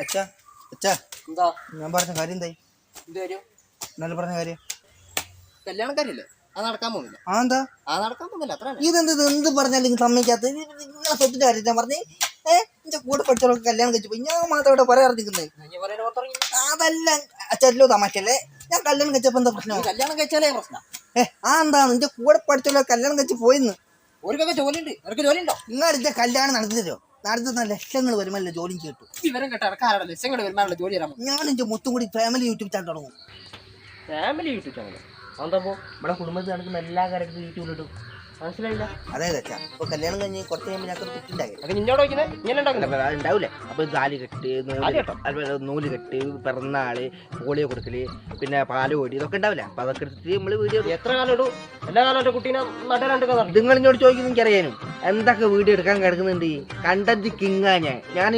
അച്ഛാ അച്ഛാ എന്താ ഞാൻ പറഞ്ഞ കാര്യം എന്തായി? എന്ത് കാര്യം? ഇന്നലെ പറഞ്ഞ കാര്യം കല്യാണക്കാരില്ലേ? അത് നടക്കാൻ പോകുന്നില്ല. ആ എന്താ നടക്കാൻ പോകുന്നില്ല, അത്ര എന്ത് പറഞ്ഞാലും നിങ്ങൾ സമ്മതിക്കാത്ത നിങ്ങളെ സ്വത്തിന്റെ കാര്യം ഞാൻ പറഞ്ഞേ. എന്റെ കൂടെ പഠിച്ചവർക്ക് കല്യാണം കഴിച്ചു പോയി, ഞാൻ മാത്രം ഇവിടെ പറയാറിരിക്കുന്നത്. അതല്ല അച്ഛല്ലോ തമാശല്ലേ, ഞാൻ കല്യാണം കഴിച്ചപ്പോ എന്താ പ്രശ്നം? കല്യാണം കഴിച്ചാലേ പ്രശ്നം. എന്താണ് നിന്റെ കൂടെ പഠിച്ചവരോ കല്യാണം കഴിച്ച് പോയിന്ന്? ഓർക്കൊക്കെ ജോലിയുണ്ട്, അവർക്ക് ജോലി ഉണ്ടോ? നിങ്ങളുടെ കല്യാണം നടത്തി തരുമോ? നടത്തുന്ന ലക്ഷങ്ങൾ വരുമല്ലോ ജോലിയും കേട്ടു. വിവരം കേട്ടാ ലക്ഷങ്ങൾ വരുമാനമുള്ള ജോലി തരാമോ? ഞാൻ എന്റെ മൊത്തം കൂടി ഫാമിലി യൂട്യൂബ് ചാനൽ തുടങ്ങും. ഫാമിലി യൂട്യൂബ് ചാനൽ എന്താ? നമ്മുടെ കുടുംബത്തിൽ നടക്കുന്ന എല്ലാ കാര്യത്തിലും യൂട്യൂബിലിടും. മനസ്സിലായില്ല? അതെ അച്ഛാ, ഇപ്പൊ കല്യാണം കഴിഞ്ഞ് കുറച്ച് കഴിയുമ്പോൾ ഞങ്ങൾക്ക് കുട്ടിണ്ടായി നിന്നോട് ഉണ്ടാവില്ലേ. അപ്പൊ താലി കെട്ട്, നൂല് കെട്ട്, പിറന്നാള്, പോളിയോ കൊടുക്കല്, പിന്നെ പാല് കോടി, ഇതൊക്കെ ഉണ്ടാവില്ല. അപ്പൊ അതൊക്കെ എടുത്തിട്ട് നമ്മള് വീഡിയോ എത്ര കാലം ഇടും? എല്ലാ കാലം കുട്ടീനെ നട്ട നിങ്ങൾ ഇങ്ങോട്ട് ചോദിക്കുന്നു എനിക്കറിയാനും എന്തൊക്കെ വീഡിയോ എടുക്കാൻ കിടക്കുന്നുണ്ട്. കണ്ടന്റ് കിങ്ങാ ഞാൻ